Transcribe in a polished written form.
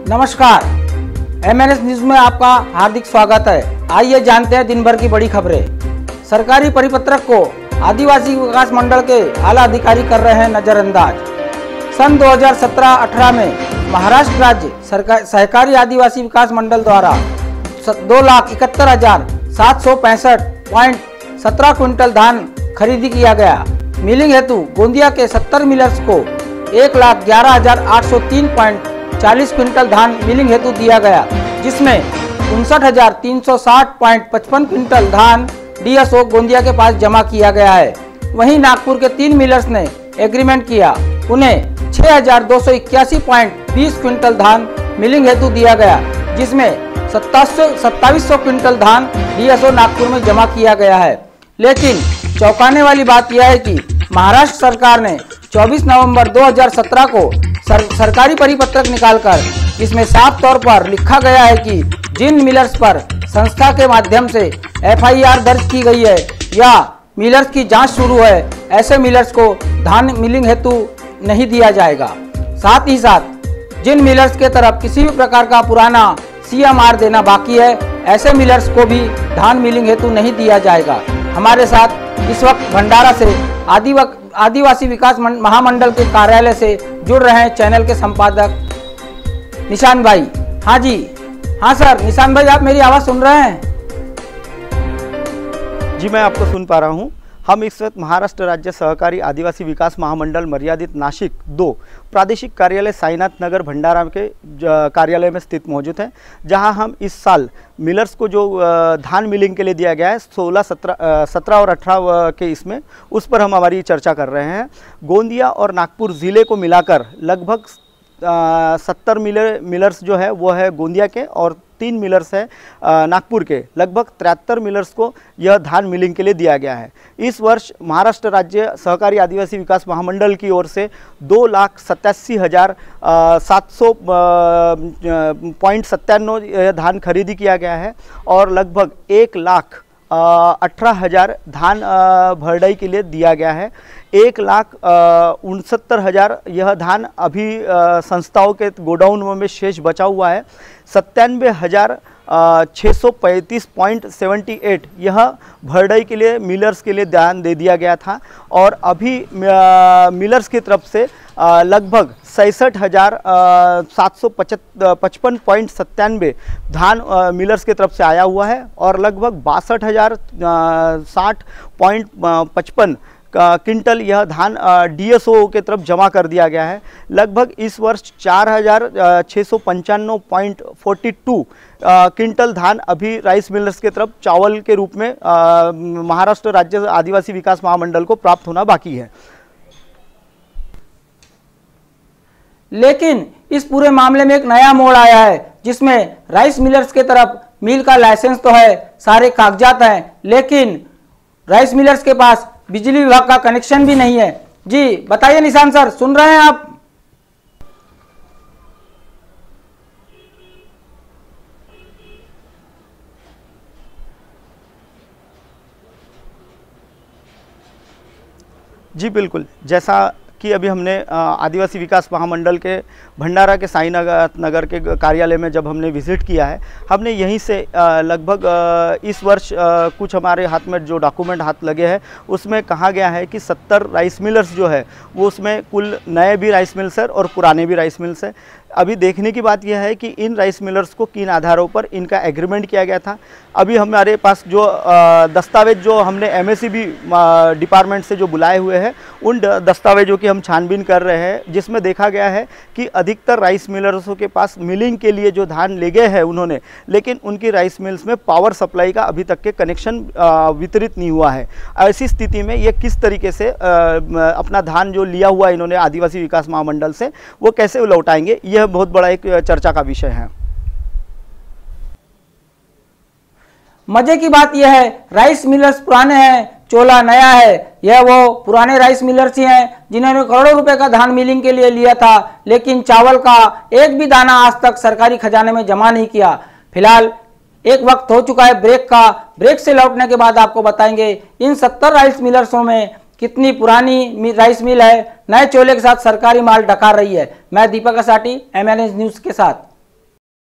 नमस्कार, MNS news में आपका हार्दिक स्वागत है। आइए जानते हैं दिन भर की बड़ी खबरें। सरकारी परिपत्रक को आदिवासी विकास मंडल के आला अधिकारी कर रहे हैं नजरअंदाज। सन 2017-18 में महाराष्ट्र राज्य सहकारी आदिवासी विकास मंडल द्वारा 2,71,765.17 क्विंटल धान खरीदी किया गया। मिलिंग हेतु गोंदिया के 70 मिलर्स को 1,11,803.40 क्विंटल धान मिलिंग हेतु दिया गया, जिसमें 59,360.55 क्विंटल धान DSO गोंदिया के पास जमा किया गया है। वहीं नागपुर के 3 मिलर्स ने एग्रीमेंट किया, उन्हें 6,281.20 क्विंटल धान मिलिंग हेतु दिया गया, जिसमें 2700 क्विंटल धान DSO नागपुर में जमा किया गया है। लेकिन चौंकाने वाली बात यह है कि महाराष्ट्र सरकार ने 24 नवंबर 2017 को सरकारी परिपत्रक निकालकर इसमें साफ तौर पर लिखा गया है कि जिन मिलर्स पर संस्था के माध्यम से FIR दर्ज की गई है या मिलर्स की जांच शुरू है, ऐसे मिलर्स को धान मिलिंग हेतु नहीं दिया जाएगा। साथ ही साथ जिन मिलर्स के तरफ किसी भी प्रकार का पुराना CMR देना बाकी है, ऐसे मिलर्स को भी धान मिलिंग हेतु नहीं दिया जाएगा। हमारे साथ इस वक्त भंडारा से आदिवासी विकास महामंडल के कार्यालय से जुड़ रहे हैं चैनल के संपादक निशान भाई। हाँ जी, हाँ सर, निशान भाई आप मेरी आवाज़ सुन रहे हैं? जी, मैं आपको सुन पा रहा हूँ। हम इस वक्त महाराष्ट्र राज्य सहकारी आदिवासी विकास महामंडल मर्यादित नासिक 2 प्रादेशिक कार्यालय साईनाथ नगर भंडारा के कार्यालय में स्थित मौजूद हैं, जहां हम इस साल मिलर्स को जो धान मिलिंग के लिए दिया गया है 16, 17 और 18 के इसमें, उस पर हम हमारी चर्चा कर रहे हैं। गोंदिया और नागपुर ज़िले को मिलाकर लगभग 70 मिलर्स जो है वो है गोंदिया के और 3 मिलर्स है नागपुर के। लगभग 73 मिलर्स को यह धान मिलिंग के लिए दिया गया है। इस वर्ष महाराष्ट्र राज्य सहकारी आदिवासी विकास महामंडल की ओर से 2,87,700.97 यह धान खरीदी किया गया है और लगभग 1,18,000 धान भरडाई के लिए दिया गया है। 1,69,000 यह धान अभी संस्थाओं के गोडाउन में शेष बचा हुआ है। 97,635.78 यह भरडाई के लिए मिलर्स के लिए दान दे दिया गया था और अभी मिलर्स की तरफ से लगभग 66,755.97 धान मिलर्स की तरफ से आया हुआ है और लगभग 62,060.55 क्विंटल यह धान DSO के तरफ जमा कर दिया गया है। लगभग इस वर्ष 4,695.42 क्विंटल धान अभी राइस मिलर्स के तरफ चावल के रूप में महाराष्ट्र राज्य आदिवासी विकास महामंडल को प्राप्त होना बाकी है। लेकिन इस पूरे मामले में एक नया मोड़ आया है, जिसमें राइस मिलर्स के तरफ मिल का लाइसेंस तो है, सारे कागजात हैं, लेकिन राइस मिलर्स के पास बिजली विभाग का कनेक्शन भी नहीं है। जी बताइए निशान सर, सुन रहे हैं आप? जी बिल्कुल, जैसा कि अभी हमने आदिवासी विकास महामंडल के भंडारा के साईनाथ नगर के कार्यालय में जब हमने विज़िट किया है, हमने यहीं से लगभग इस वर्ष कुछ हमारे हाथ में जो डॉक्यूमेंट हाथ लगे हैं उसमें कहा गया है कि 70 राइस मिलर्स जो है वो उसमें कुल नए भी राइस मिल्स है और पुराने भी राइस मिल्स है। अभी देखने की बात यह है कि इन राइस मिलर्स को किन आधारों पर इनका एग्रीमेंट किया गया था। अभी हमारे पास जो दस्तावेज जो हमने MSEB डिपार्टमेंट से जो बुलाए हुए हैं, उन दस्तावेजों की हम छानबीन कर रहे हैं, जिसमें देखा गया है कि अधिकतर राइस मिलर्सों के पास मिलिंग के लिए जो धान ले गए हैं उन्होंने, लेकिन उनकी राइस मिल्स में पावर सप्लाई का अभी तक के कनेक्शन वितरित नहीं हुआ है। ऐसी स्थिति में ये किस तरीके से अपना धान जो लिया हुआ इन्होंने आदिवासी विकास महामंडल से, वो कैसे लौटाएंगे, यह बहुत बड़ा एक चर्चा का विषय है। मजे की बात यह है, राइस मिलर्स पुराने हैं, चोला नया है। यह वो पुराने राइस मिलर्स ही हैं जिन्होंने करोड़ों रुपए का धान मिलिंग के लिए लिया था, लेकिन चावल का एक भी दाना आज तक सरकारी खजाने में जमा नहीं किया। फिलहाल एक वक्त हो चुका है ब्रेक का। ब्रेक से लौटने के बाद आपको बताएंगे इन 70 राइस मिलर्सों में कितनी पुरानी राइस मिल है नए चोले के साथ सरकारी माल डकार रही है। मैं दीपक असाटी, MNS न्यूज के साथ।